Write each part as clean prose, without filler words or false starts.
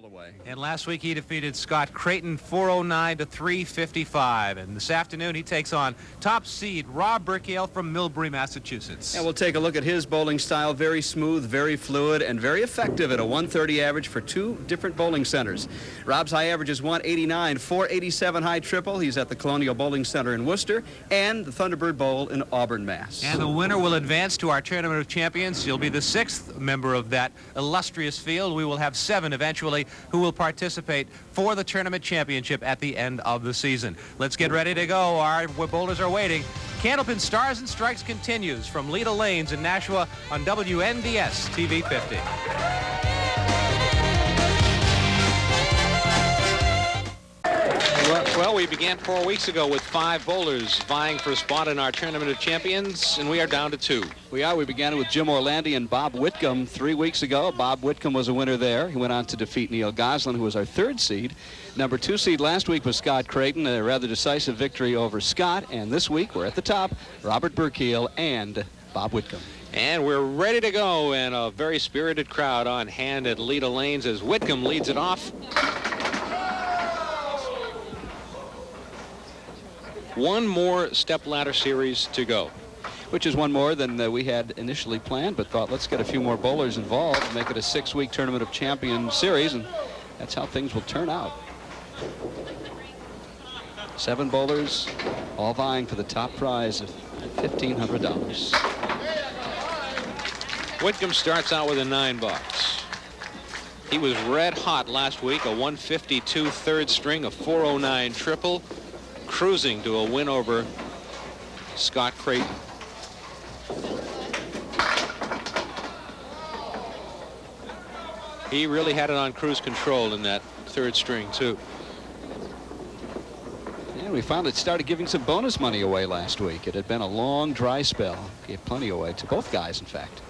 away. And last week he defeated Scott Creighton 409 to 355. And this afternoon he takes on top seed Rob Berkiel from Millbury, Massachusetts. And we'll take a look at his bowling style. Very smooth, very fluid, and very effective at a 130 average for two different bowling centers. Rob's high average is 189, 487 high triple. He's at the Colonial Bowling Center in Worcester and the Thunderbird Bowl in Auburn, Mass. And the winner will advance to our Tournament of Champions. He'll be the sixth member of that illustrious field. We will have 7 eventually who will participate for the Tournament Championship at the end of the season. Let's get ready to go. Our bowlers are waiting. Candlepin Stars and Strikes continues from Leda Lanes in Nashua on WNDS TV 50. Well, we began 4 weeks ago with 5 bowlers vying for a spot in our Tournament of Champions, and we are down to 2. We began it with Jim Orlandi and Bob Whitcomb 3 weeks ago. Bob Whitcomb was a winner there. He went on to defeat Neil Goslin, who was our 3rd seed. Number 2 seed last week was Scott Creighton, a rather decisive victory over Scott. And this week, we're at the top, Robert Berkiel and Bob Whitcomb. And we're ready to go, and a very spirited crowd on hand at Leda Lanes as Whitcomb leads it off. One more step-ladder series to go. Which is one more than we had initially planned, but thought let's get a few more bowlers involved and make it a 6-week Tournament of Champions series, and that's how things will turn out. 7 bowlers, all vying for the top prize of $1,500. Whitcomb starts out with a $9. He was red hot last week, a 152 third string, a 409 triple, cruising to a win over Scott Creighton. He really had it on cruise control in that 3rd string too. And we found it started giving some bonus money away last week. It had been a long dry spell. Gave plenty away to both guys, in fact.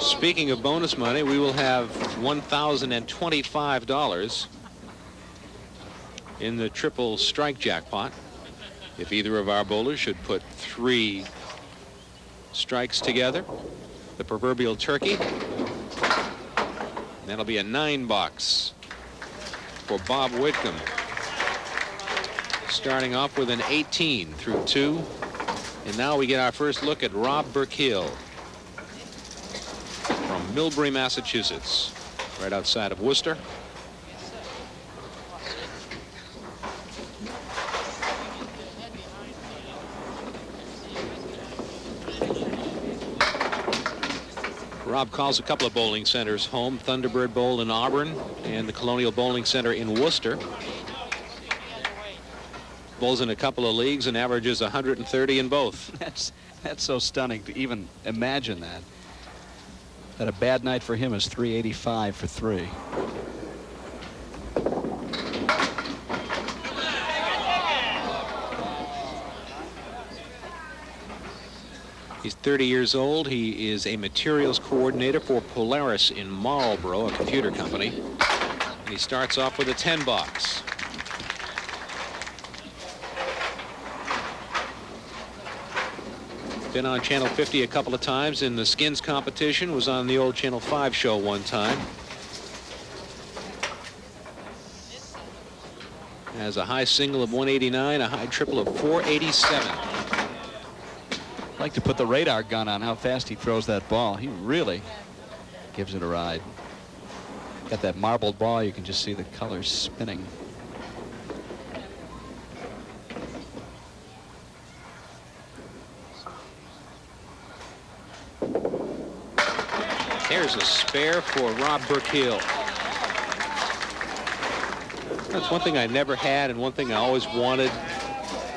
Speaking of bonus money, we will have $1,025 in the triple strike jackpot if either of our bowlers should put 3 strikes together. The proverbial turkey. That'll be a $9 for Bob Whitcomb. Starting off with an 18 through 2. And now we get our first look at Rob Berkiel from Millbury, Massachusetts, right outside of Worcester. Rob calls a couple of bowling centers home, Thunderbird Bowl in Auburn and the Colonial Bowling Center in Worcester. Bowls in a couple of leagues and averages 130 in both. That's so stunning to even imagine that. That a bad night for him is 385 for 3. He's 30 years old. He is a materials coordinator for Polaris in Marlboro, a computer company. And he starts off with a $10. Been on Channel 50 a couple of times in the skins competition. Was on the old Channel 5 show one time. Has a high single of 189, a high triple of 487. I'd like to put the radar gun on how fast he throws that ball. He really gives it a ride. Got that marbled ball, you can just see the colors spinning. There's a spare for Rob Berkiel. That's one thing I never had, and one thing I always wanted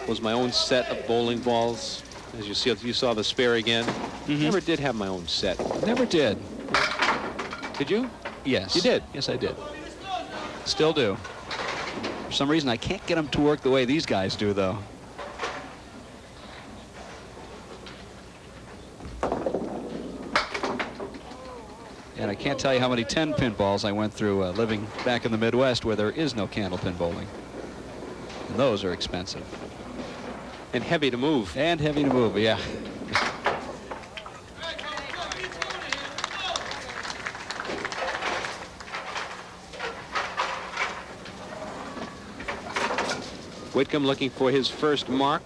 was my own set of bowling balls. As you see, you saw the spare again. Never did have my own set. Never did. Did you? Yes. You did? Yes, I did. Still do. For some reason, I can't get them to work the way these guys do, though. And I can't tell you how many 10-pin balls I went through living back in the Midwest where there is no candlepin bowling. And those are expensive. And heavy to move. And heavy to move, yeah. Whitcomb looking for his first mark.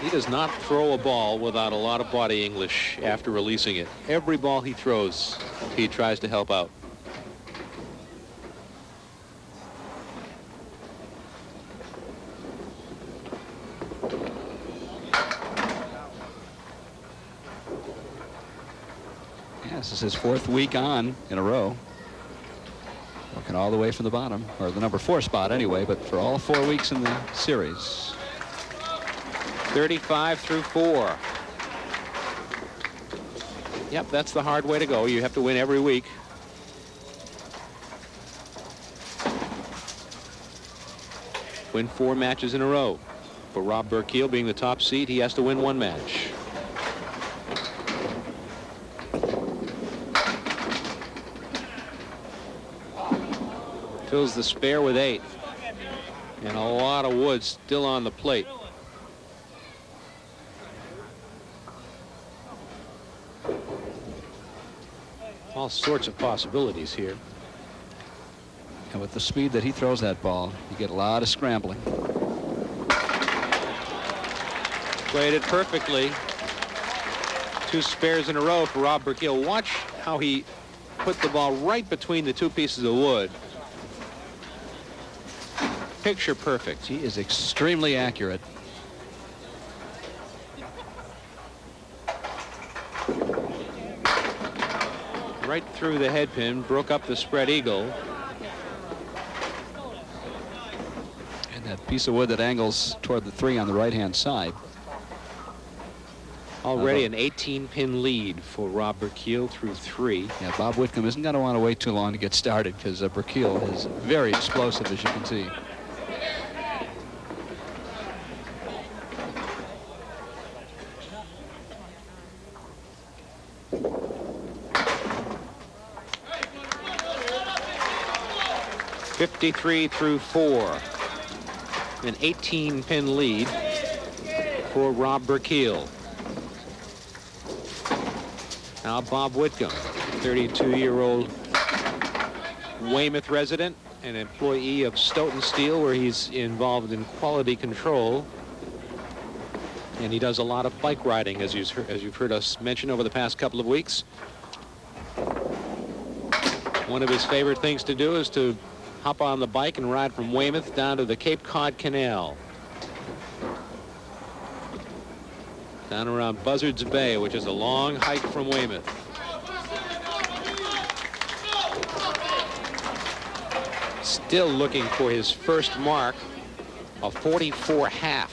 He does not throw a ball without a lot of body English after releasing it. Every ball he throws, he tries to help out. This is his 4th week on in a row. Working all the way from the bottom, or the number 4 spot anyway, but for all 4 weeks in the series. 35 through 4. Yep, that's the hard way to go. You have to win every week. Win 4 matches in a row. For Rob Berkiel, being the top seed, he has to win 1 match. Fills the spare with 8. And a lot of wood still on the plate. All sorts of possibilities here. And with the speed that he throws that ball, you get a lot of scrambling. Played it perfectly. 2 spares in a row for Rob Berkiel. Watch how he put the ball right between the 2 pieces of wood. Picture perfect. He is extremely accurate. Right through the head pin, broke up the spread eagle. And that piece of wood that angles toward the 3 on the right-hand side. Already an 18-pin lead for Rob Berkiel through 3. Yeah, Bob Whitcomb isn't going to want to wait too long to get started because Berkiel is very explosive, as you can see. .53 through 4. An 18-pin lead for Rob Berkiel. Now Bob Whitcomb, 32-year-old Weymouth resident, an employee of Stoughton Steel, where he's involved in quality control. And he does a lot of bike riding, as you've heard us mention over the past couple of weeks. One of his favorite things to do is to hop on the bike and ride from Weymouth down to the Cape Cod Canal. Down around Buzzards Bay, which is a long hike from Weymouth. Still looking for his first mark, a 44.5.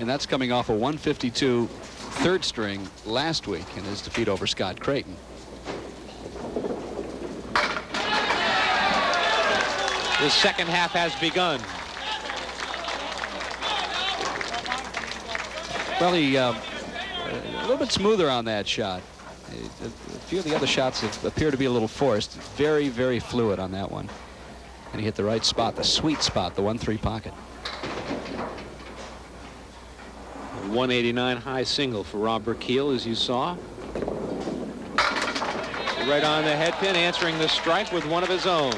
And that's coming off a 152 third string last week in his defeat over Scott Creighton. The second half has begun. Well, he a little bit smoother on that shot. A few of the other shots appear to be a little forced. Very, very fluid on that one. And he hit the right spot, the sweet spot, the 1-3 pocket. 189 high single for Rob Berkiel, as you saw. Right on the head pin, answering the strike with one of his own.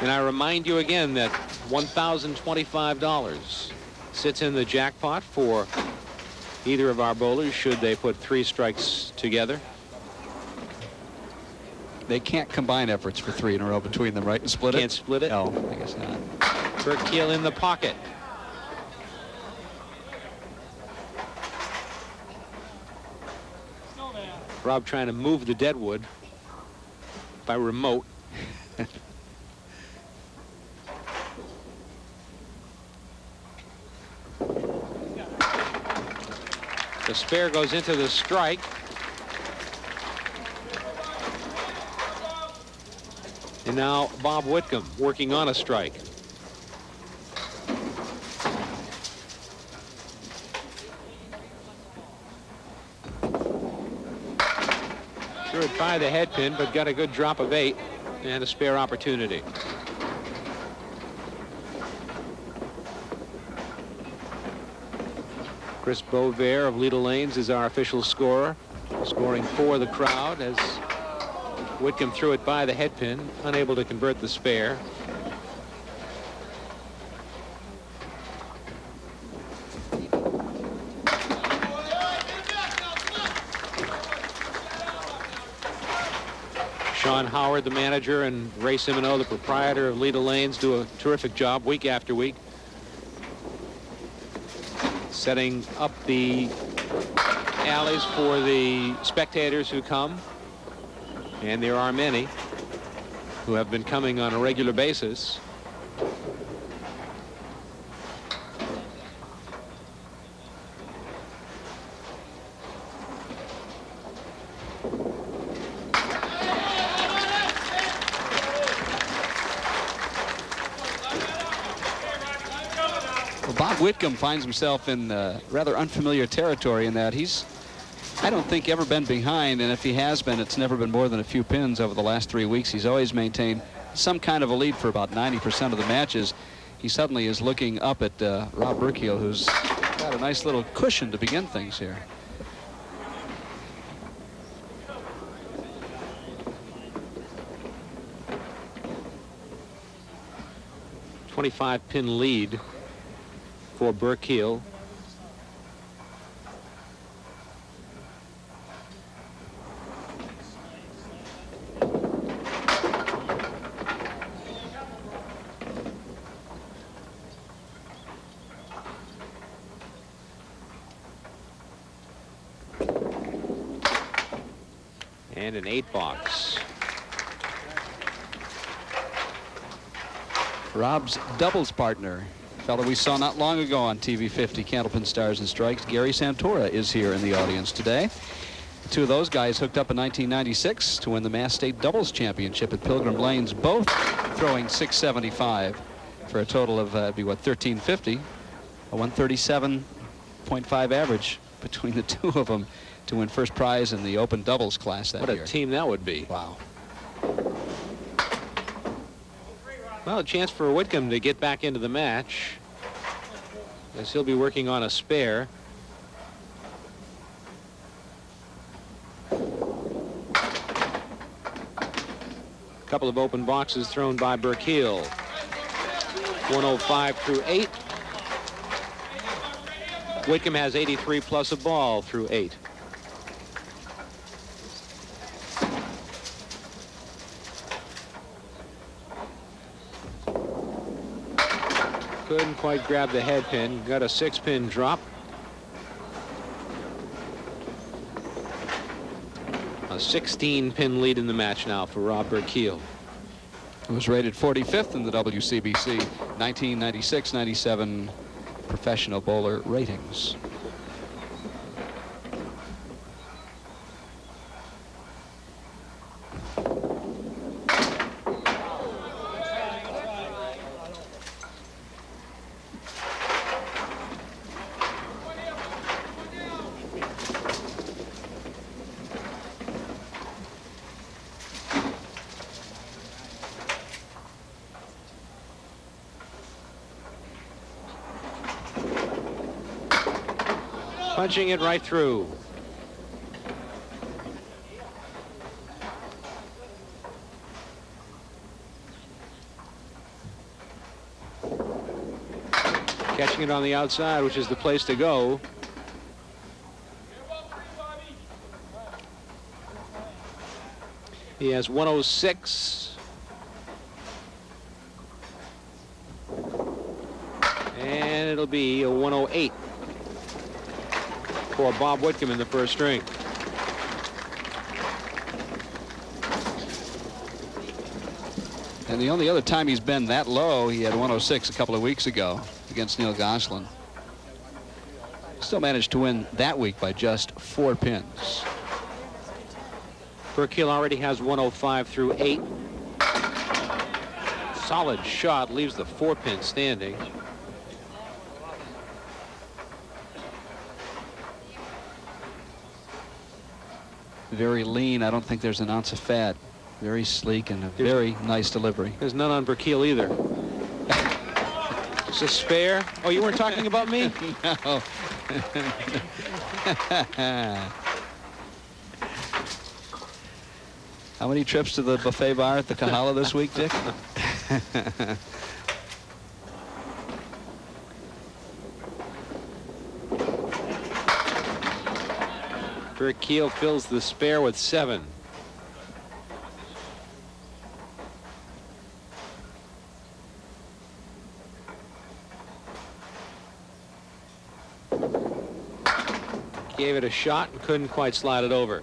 And I remind you again that $1,025 sits in the jackpot for either of our bowlers should they put 3 strikes together. They can't combine efforts for 3 in a row between them, right? And split it? Can't split it? No, I guess not. Berkiel in the pocket. Rob trying to move the deadwood by remote. The spare goes into the strike. And now Bob Whitcomb working on a strike. Threw it by the head pin, but got a good drop of 8 and a spare opportunity. Chris Bovair of Leda Lanes is our official scorer, scoring for the crowd as Whitcomb threw it by the head pin, unable to convert the spare. Sean Howard, the manager, and Ray Simino, the proprietor of Leda Lanes, do a terrific job week after week, setting up the alleys for the spectators who come, and there are many who have been coming on a regular basis. Bob Whitcomb finds himself in rather unfamiliar territory in that he's, I don't think, ever been behind, and if he has been, it's never been more than a few pins over the last 3 weeks. He's always maintained some kind of a lead for about 90% of the matches. He suddenly is looking up at Rob Berkiel, who's got a nice little cushion to begin things here. .25-pin lead for Berkiel. And an 8-box. Rob's doubles partner, fellow we saw not long ago on TV 50, Candlepin Stars and Strikes, Gary Santora, is here in the audience today. The two of those guys hooked up in 1996 to win the Mass State Doubles Championship at Pilgrim Lanes, both throwing 675 for a total of, be what, 1350, a 137.5 average between the two of them to win first prize in the open doubles class that year. What a team that would be. Wow. Well, a chance for Whitcomb to get back into the match, as he'll be working on a spare. A couple of open boxes thrown by Berkiel. 105 through 8. Whitcomb has 83 plus a ball through 8. Couldn't quite grab the head pin. Got a 6-pin drop. A 16-pin lead in the match now for Rob Berkiel. It was rated 45th in the WCBC 1996-97 professional bowler ratings. Punching it right through. Catching it on the outside, which is the place to go. He has 106. And it'll be a 108 for Bob Whitcomb in the first string. And the only other time he's been that low, he had 106 a couple of weeks ago against Neil Goslin. Still managed to win that week by just 4 pins. Berkiel already has 105 through 8. Solid shot, leaves the 4-pin standing. Very lean. I don't think there's an ounce of fat. Very sleek and a very nice delivery. There's none on Berkiel either. It's a spare. Oh, you weren't talking about me? No. How many trips to the buffet bar at the Kahala this week, Dick? Berkiel fills the spare with 7. Gave it a shot and couldn't quite slide it over.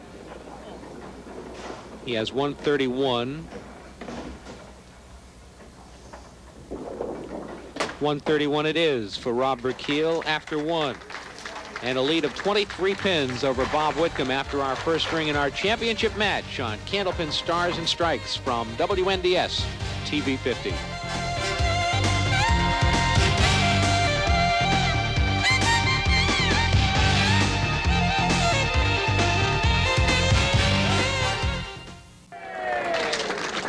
He has 131. 131 it is for Rob Berkiel after 1. And a lead of 23 pins over Bob Whitcomb after our first string in our championship match on Candlepin Stars and Strikes from WNDS TV 50.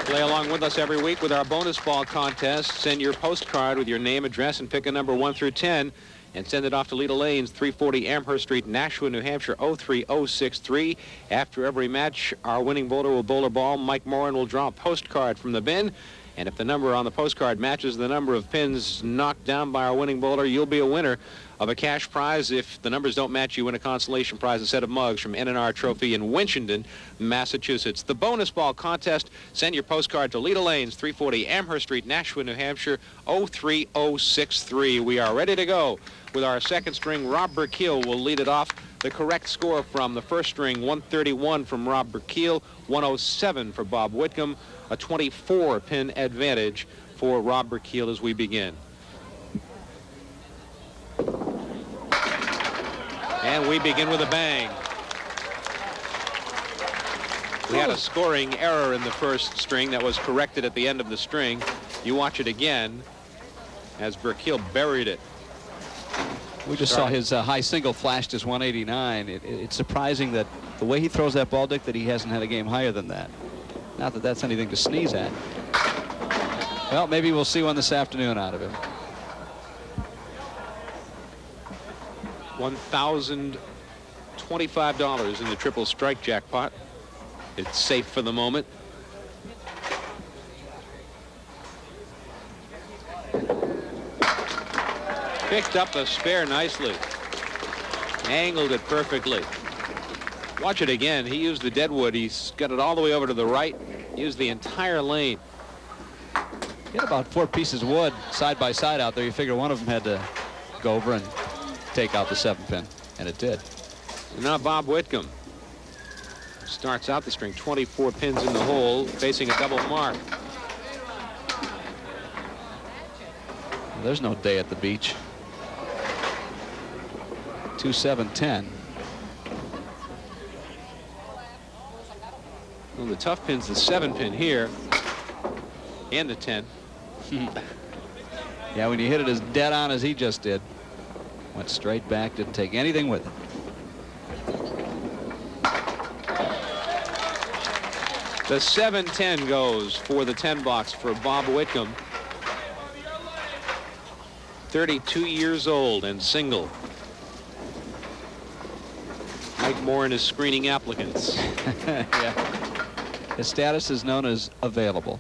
Play along with us every week with our bonus ball contest. Send your postcard with your name, address, and pick a number 1 through 10. And send it off to Leda Lanes, 340 Amherst Street, Nashua, New Hampshire, 03063. After every match, our winning bowler will bowl a ball. Mike Moran will draw a postcard from the bin. And if the number on the postcard matches the number of pins knocked down by our winning bowler, you'll be a winner of a cash prize. If the numbers don't match, you win a consolation prize, a set of mugs from N&R Trophy in Winchendon, Massachusetts. The bonus ball contest, send your postcard to Leda Lanes, 340 Amherst Street, Nashua, New Hampshire, 03063. We are ready to go with our second string. Rob Berkiel will lead it off. The correct score from the first string, 131 from Rob Berkiel, 107 for Bob Whitcomb, a 24-pin advantage for Rob Berkiel as we begin. And we begin with a bang. We had a scoring error in the first string that was corrected at the end of the string. You watch it again as Berkiel buried it. We just saw his high single flashed as 189. It's surprising that the way he throws that ball, Dick, that he hasn't had a game higher than that. Not that that's anything to sneeze at. Well, maybe we'll see one this afternoon out of him. $1,025 in the triple strike jackpot. It's safe for the moment. Picked up the spare nicely. Angled it perfectly. Watch it again. He used the deadwood. He's got it all the way over to the right. Used the entire lane. He had about 4 pieces of wood side by side out there. You figure one of them had to go over and take out the 7-pin, and it did. And now Bob Whitcomb starts out the string, 24 pins in the hole, facing a double mark. There's no day at the beach. 2-7-10. Well, the tough pin's the 7-pin here, and the 10. Yeah, when you hit it as dead on as he just did, went straight back, didn't take anything with it. The 7-10 goes for the 10 box for Bob Whitcomb. 32 years old and single. Mike Moran is screening applicants. Yeah. His status is known as available.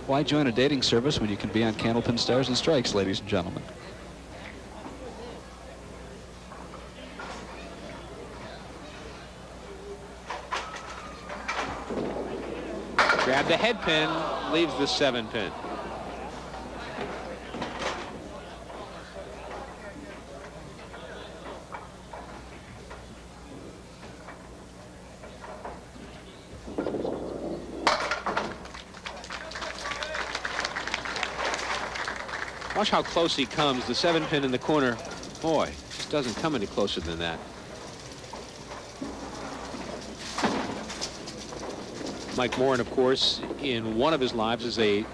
Why join a dating service when you can be on Candlepin Stars and Strikes, ladies and gentlemen? Grab the head pin, leaves the 7-pin. Watch how close he comes. The 7-pin in the corner. Boy, just doesn't come any closer than that. Mike Moran, of course, in one of his lives is a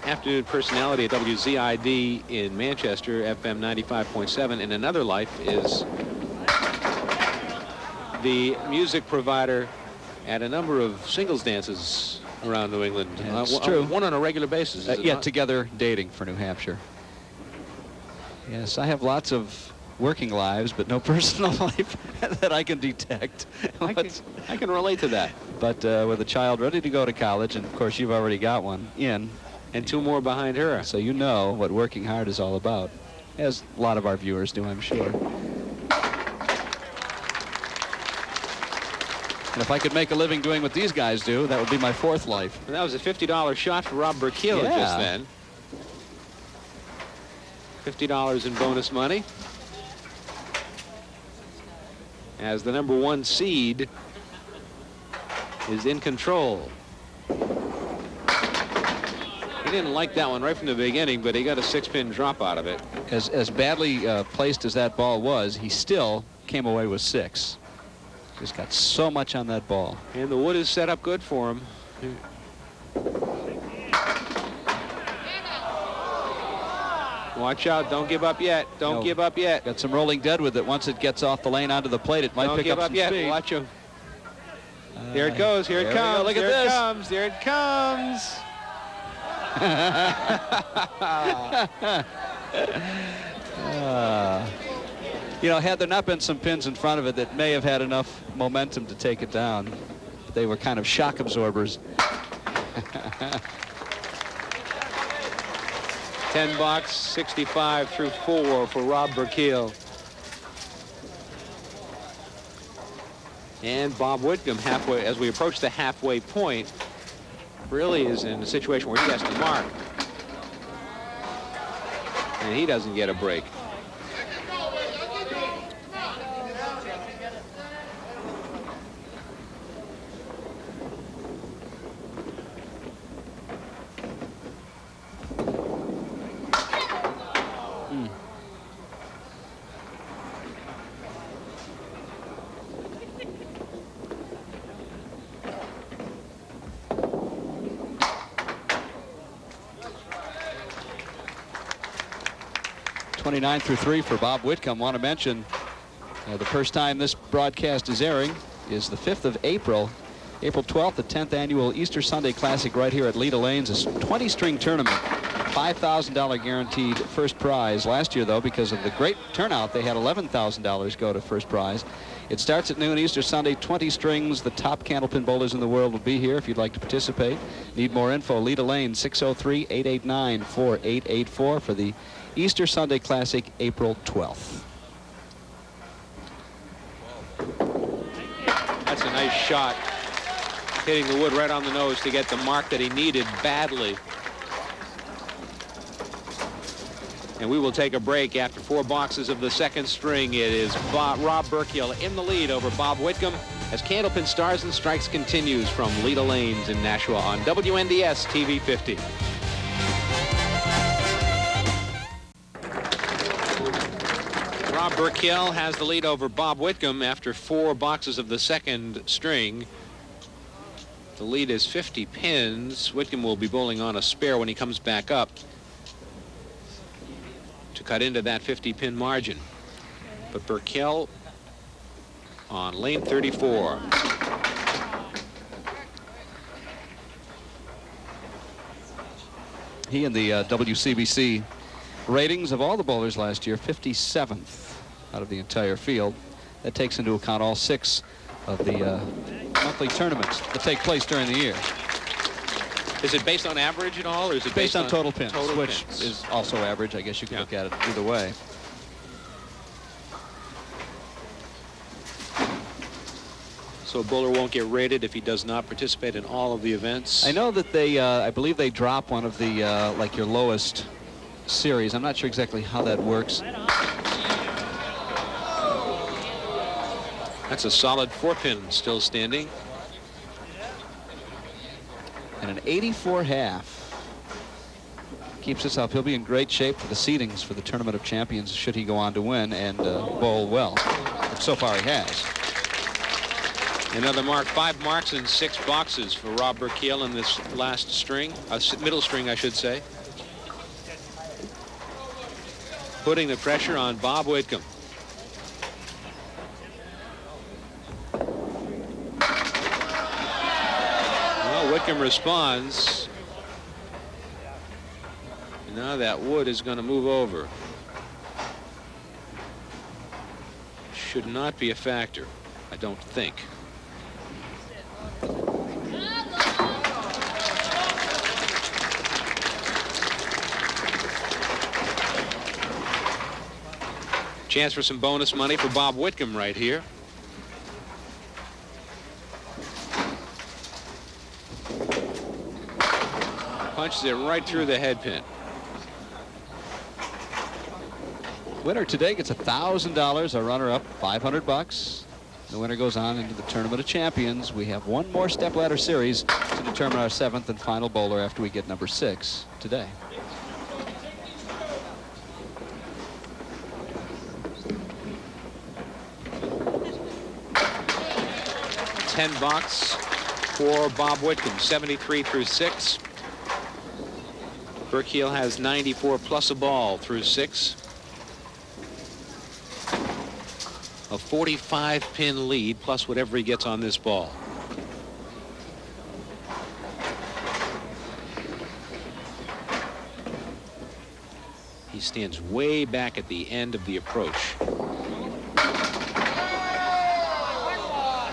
afternoon personality at WZID in Manchester, FM 95.7. In another life is the music provider at a number of singles dances around New England. Yeah, it's true. One on a regular basis. Is it Yeah, not? together dating for New Hampshire. Yes, I have lots of working lives, but no personal life that I can detect. I can relate to that. But with a child ready to go to college, and of course you've already got one in. And 2 more behind her. So you know what working hard is all about, as a lot of our viewers do, I'm sure. And if I could make a living doing what these guys do, that would be my 4th life. And that was a $50 shot for Rob Berkiel just then. $50 in bonus money. As the number 1 seed is in control. He didn't like that one right from the beginning, but he got a 6-pin drop out of it. As badly placed as that ball was, he still came away with 6. Just got so much on that ball. And the wood is set up good for him. Watch out, don't give up yet. Don't give up yet. Got some rolling dead with it. Once it gets off the lane onto the plate, it might pick up some speed. Don't give up yet. Watch him. Here it goes. Here it comes. Look at this. There it comes. There it comes. You know, had there not been some pins in front of it that may have had enough momentum to take it down, they were kind of shock absorbers. $10, 65 through 4 for Rob Berkiel. And Bob Whitcomb, halfway, as we approach the halfway point, really is in a situation where he has to mark. And he doesn't get a break. $29 through 3 for Bob Whitcomb. Want to mention the first time this broadcast is airing is the 5th of April, April 12th, the 10th annual Easter Sunday Classic right here at Leda Lanes. A 20-string tournament, $5,000 guaranteed first prize. Last year, though, because of the great turnout, they had $11,000 go to first prize. It starts at noon Easter Sunday, 20 strings. The top candlepin bowlers in the world will be here if you'd like to participate. Need more info, Leda Lane, 603-889-4884 for the Easter Sunday Classic, April 12th. That's a nice shot. Hitting the wood right on the nose to get the mark that he needed badly. And we will take a break after 4 boxes of the second string. It is Rob Berkiel in the lead over Bob Whitcomb as Candlepin Stars and Strikes continues from Leda Lanes in Nashua on WNDS TV 50. Rob Berkiel has the lead over Bob Whitcomb after 4 boxes of the second string. The lead is 50 pins. Whitcomb will be bowling on a spare when he comes back up to cut into that 50-pin margin. But Berkiel on lane 34. He in the WCBC ratings of all the bowlers last year, 57th out of the entire field. That takes into account all 6 of the monthly tournaments that take place during the year. Is it based on average at all, or is it based on total pins, which pins? is also average? I guess you can look at it either way. So a bowler won't get rated if he does not participate in all of the events? I know that they, I believe they drop one of the, like your lowest series. I'm not sure exactly how that works. That's a solid 4-pin still standing. And an 84 half keeps us up. He'll be in great shape for the seedings for the Tournament of Champions should he go on to win and bowl well. But so far he has. Another mark, 5 marks in 6 boxes for Rob Berkiel in this last string, middle string, I should say. Putting the pressure on Bob Whitcomb. Whitcomb responds. Now that wood is going to move over. Should not be a factor, I don't think. Chance for some bonus money for Bob Whitcomb right here. Punches it right through the head pin. Winner today gets $1,000. Our runner-up, $500. The winner goes on into the Tournament of Champions. We have one more stepladder series to determine our 7th and final bowler after we get number 6 today. $10 for Bob Whitcomb, 73 through 6. Berkiel has 94 plus a ball through 6. A 45-pin lead plus whatever he gets on this ball. He stands way back at the end of the approach.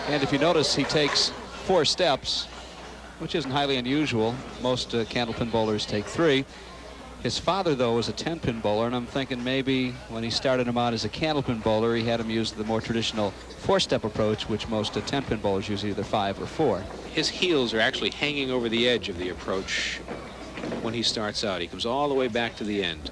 And if you notice, he takes 4 steps, which isn't highly unusual. Most Candlepin bowlers take 3. His father, though, was a 10-pin bowler, and I'm thinking maybe when he started him out as a Candlepin bowler, he had him use the more traditional 4-step approach, which most 10-pin bowlers use either 5 or 4. His heels are actually hanging over the edge of the approach when he starts out. He comes all the way back to the end.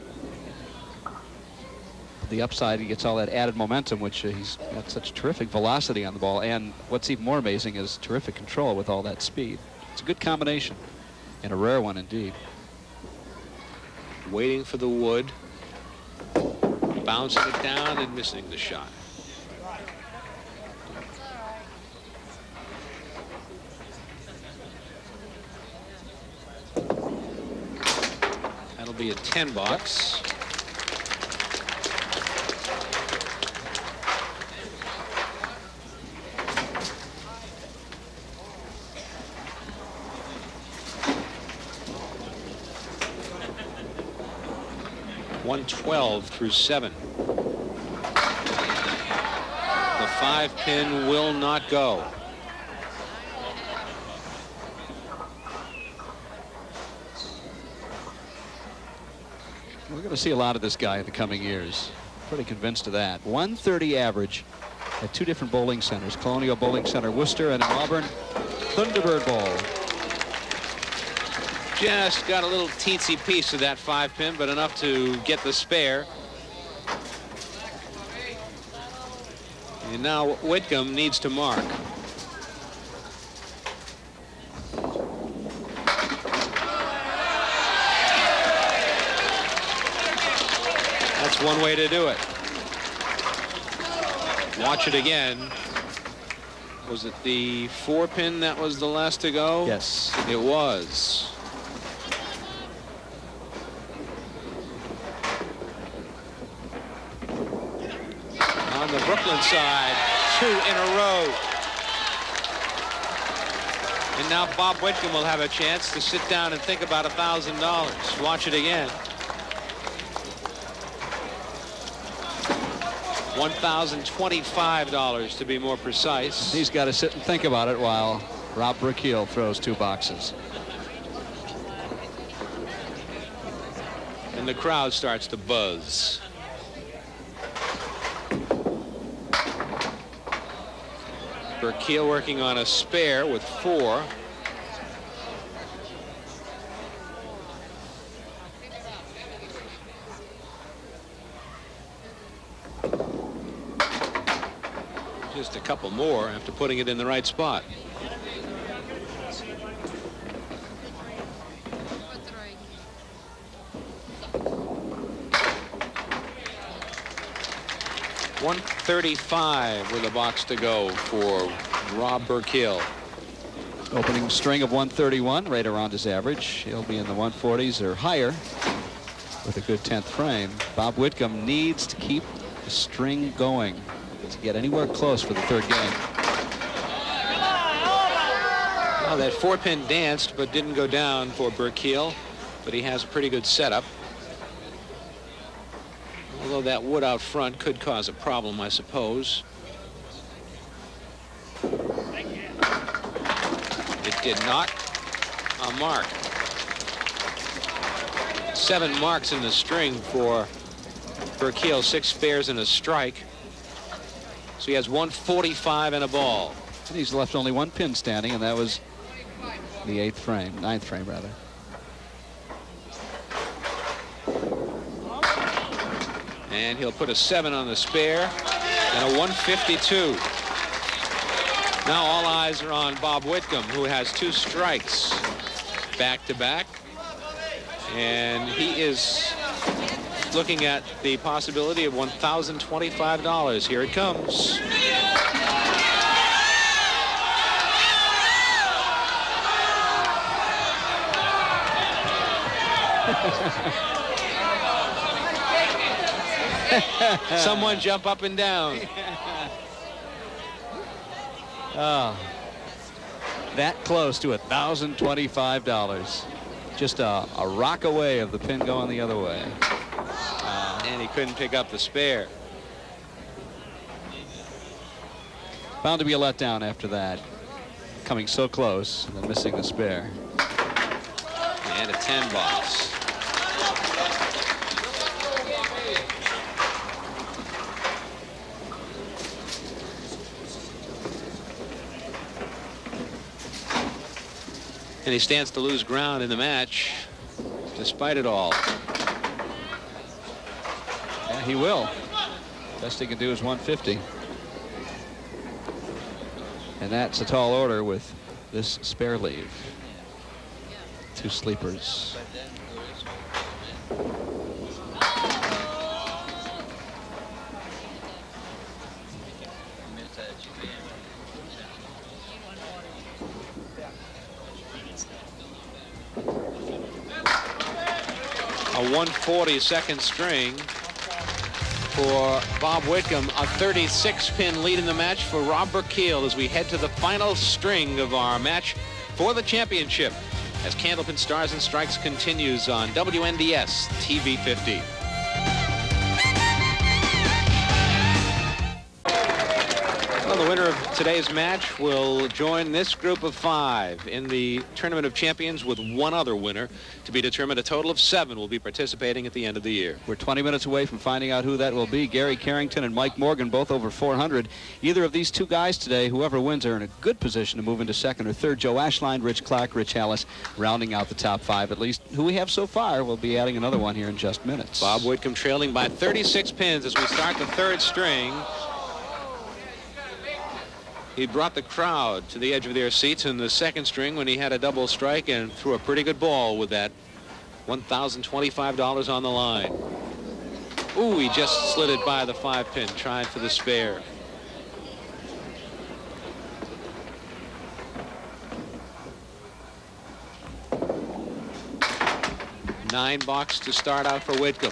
The upside, he gets all that added momentum, which he's got such terrific velocity on the ball, and what's even more amazing is terrific control with all that speed. It's a good combination, and a rare one indeed. Waiting for the wood, bouncing it down and missing the shot. That'll be a $10. $112 through 7. The 5-pin will not go. We're going to see a lot of this guy in the coming years. Pretty convinced of that. 130 average at 2 different bowling centers. Colonial Bowling Center, Worcester, and in Auburn, Thunderbird Bowl. Just got a little teensy piece of that 5-pin, but enough to get the spare. And now Whitcomb needs to mark. That's one way to do it. Watch it again. Was it the 4-pin that was the last to go? Yes. It was. On the Brooklyn side, 2 in a row. And now Bob Whitcomb will have a chance to sit down and think about $1,000. Watch it again. $1,025 to be more precise. He's got to sit and think about it while Rob Berkiel throws 2 boxes. And the crowd starts to buzz. Berkiel working on a spare with 4. Just a couple more after putting it in the right spot. $135 with a box to go for Rob Berkiel. Opening string of 131, right around his average. He'll be in the 140s or higher with a good 10th frame. Bob Whitcomb needs to keep the string going to get anywhere close for the 3rd game. Well, that 4-pin danced but didn't go down for Berkiel, but he has a pretty good setup. Although that wood out front could cause a problem, I suppose. It did not. A mark. 7 marks in the string for Berkiel, 6 spares and a strike. So he has 145 and a ball. And he's left only 1 pin standing, and that was the 8th frame, 9th frame rather. And he'll put a 7 on the spare and a 152. Now all eyes are on Bob Whitcomb, who has 2 strikes back to back. And he is looking at the possibility of $1,025. Here it comes. Someone jump up and down. Oh, that close to $1,025. Just a rock away of the pin going the other way. And he couldn't pick up the spare. Bound to be a letdown after that. Coming so close and then missing the spare. And a 10 box. And he stands to lose ground in the match, despite it all. Yeah, he will. Best he can do is 150. And that's a tall order with this spare leave. 2 sleepers. A 142nd string for Bob Whitcomb. A 36-pin lead in the match for Rob Berkiel as we head to the final string of our match for the championship as Candlepin Stars and Strikes continues on WNDS TV 50. Well, the winner of today's match will join this group of 5 in the Tournament of Champions with 1 other winner to be determined. A total of 7 will be participating at the end of the year. We're 20 minutes away from finding out who that will be. Gary Carrington and Mike Morgan, both over 400. Either of these 2 guys today, whoever wins, are in a good position to move into 2nd or 3rd. Joe Ashline, Rich Clark, Rich Hallis, rounding out the top 5 at least. Who we have so far. We'll be adding another one here in just minutes. Bob Whitcomb trailing by 36 pins as we start the 3rd string. He brought the crowd to the edge of their seats in the 2nd string when he had a double strike and threw a pretty good ball with that $1,025 on the line. Ooh, he just slid it by the 5-pin, trying for the spare. $9 bucks to start out for Whitcomb.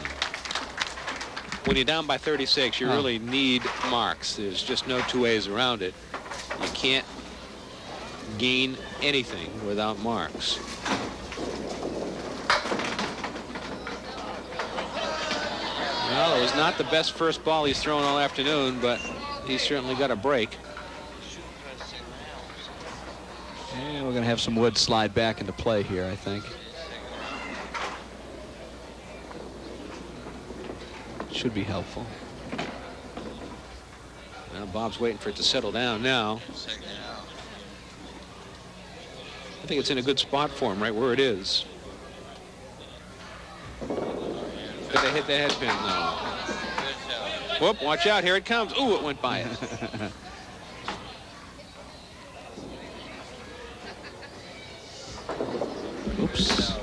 When you're down by 36, you really need marks. There's just no 2 ways around it. You can't gain anything without marks. Well, it was not the best first ball he's thrown all afternoon, but he's certainly got a break. And we're going to have some wood slide back into play here, I think. Should be helpful. Well, Bob's waiting for it to settle down now. I think it's in a good spot for him, right where it is. Could they hit the head pin, though? Whoop, watch out, here it comes. Ooh, it went by it. Oops.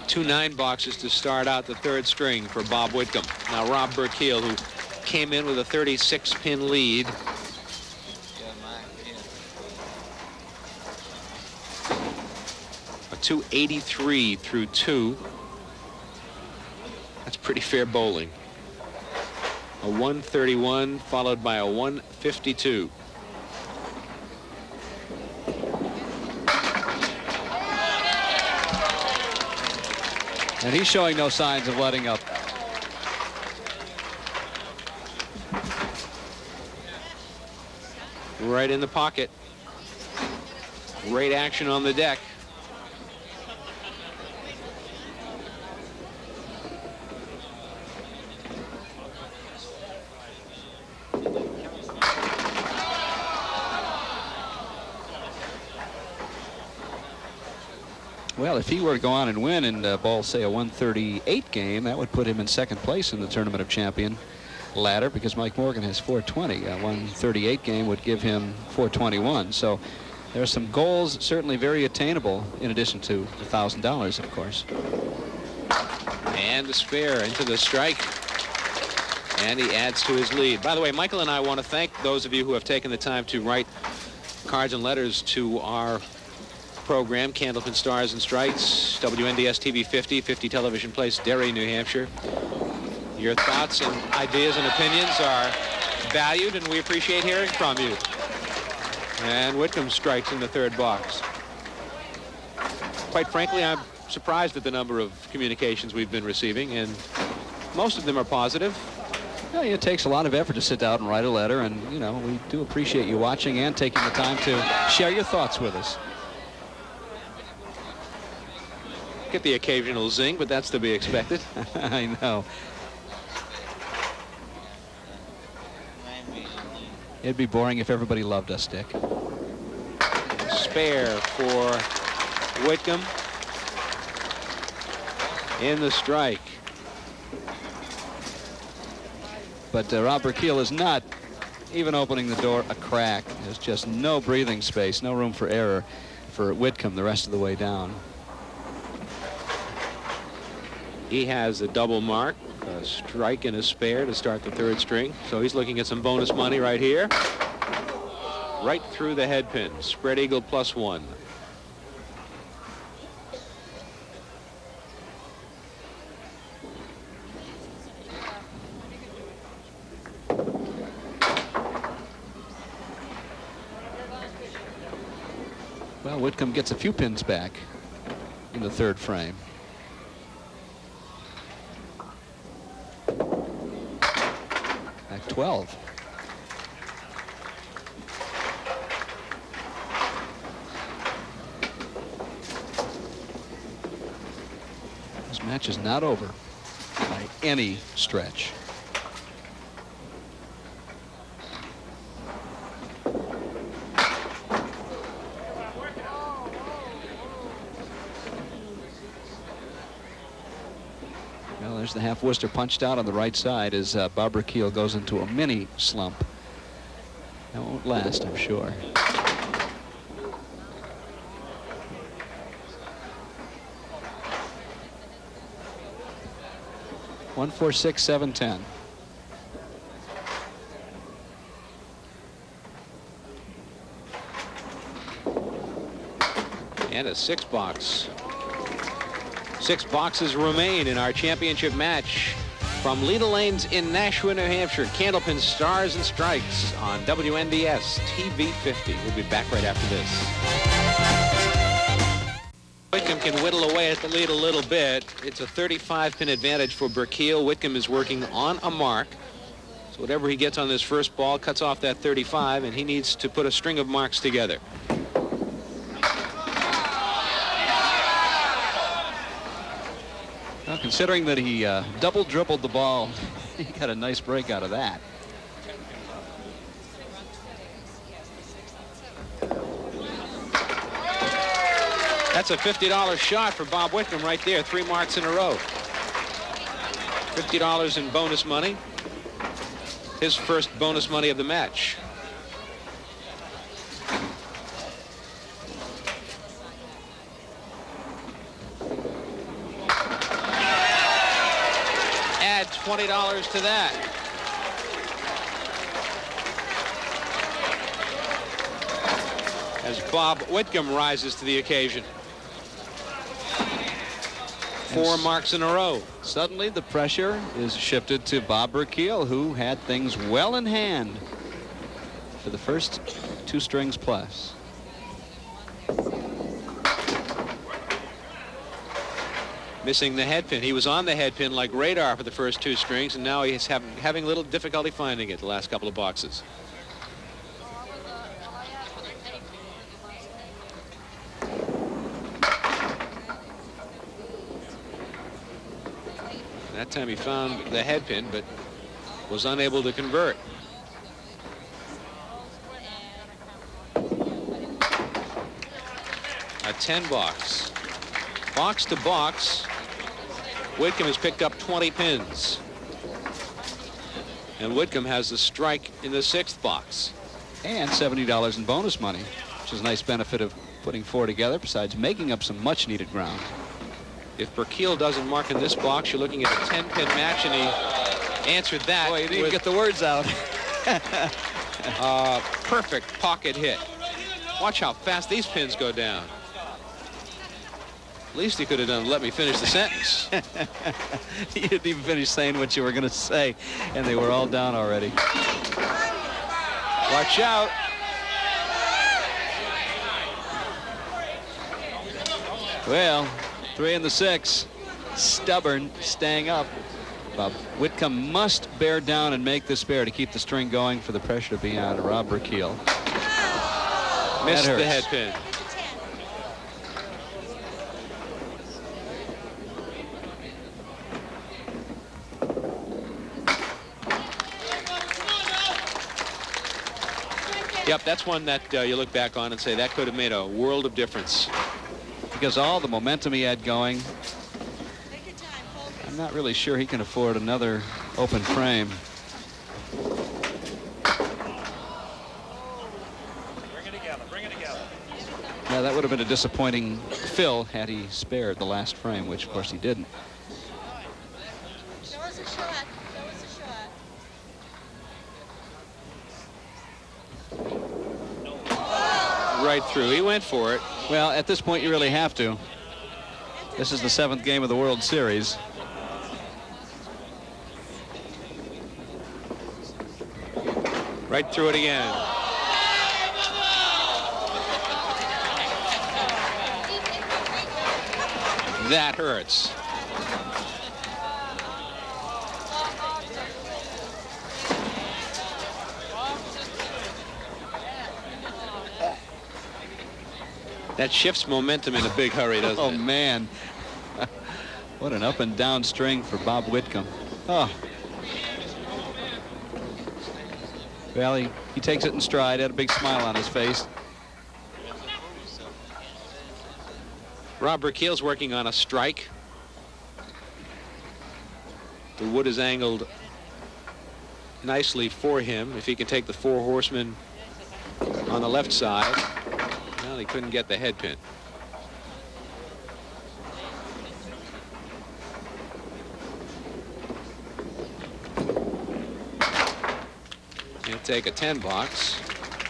2 9 boxes to start out the 3rd string for Bob Whitcomb. Now Rob Berkiel, who came in with a 36-pin lead. A 283 through 2. That's pretty fair bowling. A 131 followed by a 152. And he's showing no signs of letting up. Right in the pocket. Great action on the deck. Well, if he were to go on and win and bowl, say, a 138 game, that would put him in second place in the Tournament of Champion ladder, because Mike Morgan has 420. A 138 game would give him 421. So there are some goals certainly very attainable, in addition to the $1,000, of course. And the spare into the strike. And he adds to his lead. By the way, Michael and I want to thank those of you who have taken the time to write cards and letters to our program, Candlepin Stars and Strikes, WNDS TV 50 Television Place, Derry, New Hampshire. Your thoughts and ideas and opinions are valued, and we appreciate hearing from you. And Whitcomb strikes in the third box. Quite frankly, I'm surprised at the number of communications we've been receiving, and most of them are positive. Well, it takes a lot of effort to sit down and write a letter, and, you know, we do appreciate you watching and taking the time to share your thoughts with us. Get the occasional zing, but that's to be expected. I know. It'd be boring if everybody loved us, Dick. Spare for Whitcomb in the strike. But Rob Berkiel is not even opening the door a crack. There's just no breathing space, no room for error for Whitcomb the rest of the way down. He has a double mark, a strike and a spare to start the third string. So he's looking at some bonus money right here. Right through the head pin. Spread eagle +1. Well, Whitcomb gets a few pins back in the third frame. At 12. This match is not over by any stretch. Well, there's the half Worcester punched out on the right side as Bob Berkiel goes into a mini slump. That won't last, I'm sure. One, 4, 6, 7, 10. And a 6 box. 6 boxes remain in our championship match from Leda Lanes in Nashua, New Hampshire. Candlepin Stars and Strikes on WNDS TV 50. We'll be back right after this. Whitcomb can whittle away at the lead a little bit. It's a 35-pin advantage for Berkiel. Whitcomb is working on a mark. So whatever he gets on this first ball cuts off that 35, and he needs to put a string of marks together. Well, considering that he double dribbled the ball, he got a nice break out of that. That's a $50 shot for Bob Whitcomb right there. 3 marks in a row. $50 in bonus money. His first bonus money of the match. Add $20 to that. As Bob Whitcomb rises to the occasion. 4 marks in a row. Suddenly the pressure is shifted to Bob Berkiel, who had things well in hand for the first 2 strings plus. missing the head pin. He was on the head pin like radar for the first 2 strings, and now he's having a little difficulty finding it the last couple of boxes. That time he found the head pin, but was unable to convert. A 10 box. Box to box, Whitcomb has picked up 20 pins. And Whitcomb has the strike in the 6th box. And $70 in bonus money, which is a nice benefit of putting 4 together, besides making up some much-needed ground. If Berkiel doesn't mark in this box, you're looking at a 10-pin match, and he answered that. Boy, you didn't get the words out. Perfect pocket hit. Watch how fast these pins go down. At least he could have done, let me finish the sentence. You didn't even finish saying what you were going to say, and they were all down already. Watch out. Well, 3 in the 6. Stubborn, staying up. Bob Whitcomb must bear down and make this spare to keep the string going for the pressure to be on Rob Berkiel. Missed the head pin. Yep, that's one that you look back on and say that could have made a world of difference. Because all the momentum he had going, I'm not really sure he can afford another open frame. Bring it together, bring it together. Now that would have been a disappointing fill had he spared the last frame, which of course he didn't. That was a shot. That was a shot. Right through. He went for it. Well, at this point, you really have to. This is the 7th game of the World Series. Right through it again. That hurts. That shifts momentum in a big hurry, doesn't Oh, it? man. What an up and down string for Bob Whitcomb. Oh. Well, he takes it in stride, had a big smile on his face. Rob Berkiel's working on a strike. The wood is angled nicely for him. If he can take the 4 horsemen on the left side. Well, he couldn't get the head pin. He'll take a 10 box,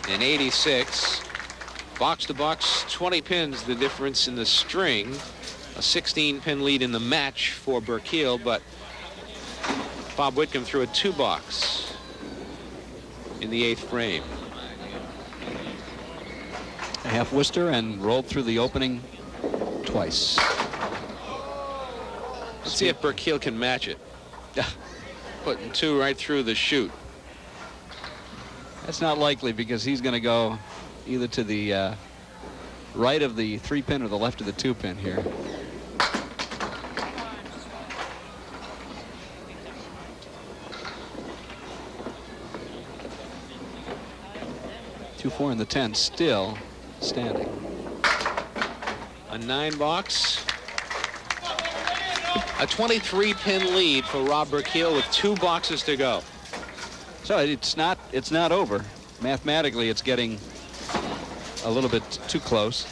an 86. Box to box, 20 pins, the difference in the string. A 16-pin lead in the match for Berkiel, but Bob Whitcomb threw a 2 box in the 8th frame. A half Worcester and rolled through the opening twice. Let's see if Berkiel can match it. Putting 2 right through the chute. That's not likely because he's going to go either to the right of the 3-pin or the left of the 2-pin here. Two, 4 in the 10, still standing. A 9 box. A 23-pin lead for Rob Berkiel with 2 boxes to go. So it's not over. Mathematically, it's getting a little bit too close.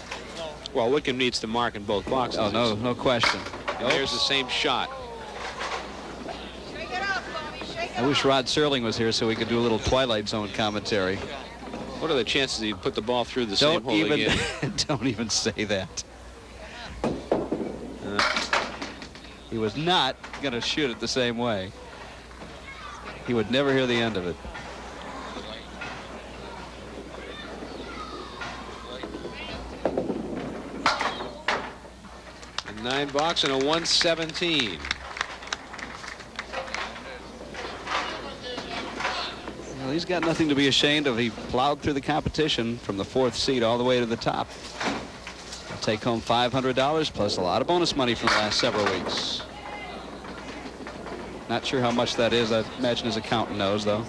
Well, Whitcomb needs to mark in both boxes. Oh, no question. And there's the same shot. Shake it up, Bobby. Shake it I wish Rod Serling was here so we could do a little Twilight Zone commentary. What are the chances he'd put the ball through the same hole again? Don't even say that. He was not going to shoot it the same way. He would never hear the end of it. A $9 and a 117. Well, he's got nothing to be ashamed of. He plowed through the competition from the 4th seed all the way to the top. He'll take home $500 plus a lot of bonus money from the last several weeks. Not sure how much that is. I imagine his accountant knows, though.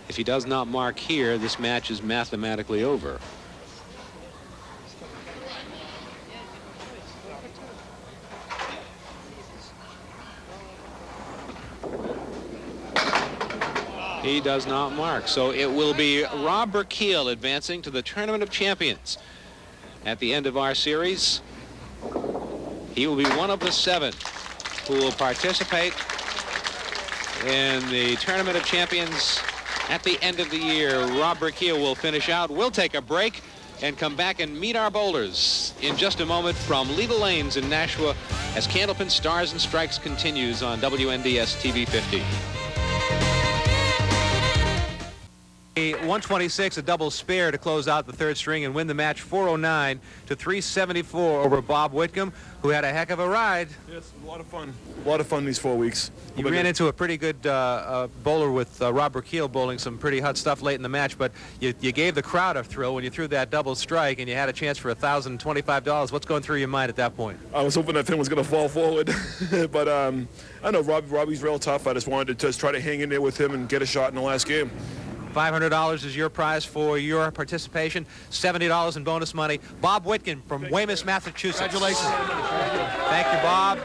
If he does not mark here, this match is mathematically over. He does not mark, so it will be Rob Berkiel advancing to the Tournament of Champions. At the end of our series, he will be one of the 7 who will participate in the Tournament of Champions at the end of the year. Rob Berkiel will finish out. We'll take a break and come back and meet our bowlers in just a moment from Leva Lanes in Nashua as Candlepin Stars and Strikes continues on WNDS TV 50. A 126, a double spare to close out the 3rd string and win the match 409 to 374 over Bob Whitcomb, who had a heck of a ride. Yes, a lot of fun. A lot of fun these 4 weeks. You ran into a pretty good bowler with Rob Berkiel bowling some pretty hot stuff late in the match, but you gave the crowd a thrill when you threw that double strike and you had a chance for $1,025. What's going through your mind at that point? I was hoping that thing was going to fall forward, but I know Robbie's real tough. I just wanted to just try to hang in there with him and get a shot in the last game. $500 is your prize for your participation. $70 in bonus money. Bob Whitcomb from Weymouth, Massachusetts. Congratulations. Thank you, Bob.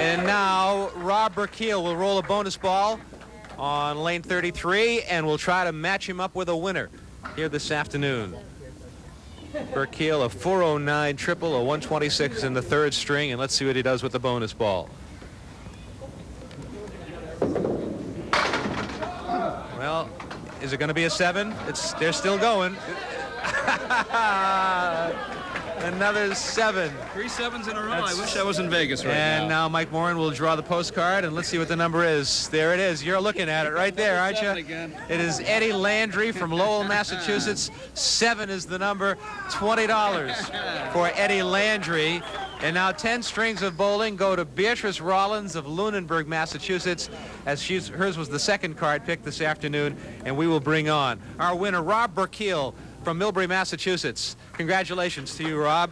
And now Rob Berkiel will roll a bonus ball on lane 33, and we'll try to match him up with a winner here this afternoon. Berkiel, a 409 triple, a 126 in the 3rd string, and let's see what he does with the bonus ball. Well, is it going to be a 7? They're still going. Another 7. 3 7s in a row. I wish I was in Vegas right now. And now Mike Moran will draw the postcard, and let's see what the number is. There it is. You're looking at it right there, aren't you? It is Eddie Landry from Lowell, Massachusetts. 7 is the number. $20 for Eddie Landry. And now 10 strings of bowling go to Beatrice Rollins of Lunenburg, Massachusetts, as hers was the 2nd card picked this afternoon, and we will bring on our winner, Rob Berkiel from Millbury, Massachusetts. Congratulations to you, Rob.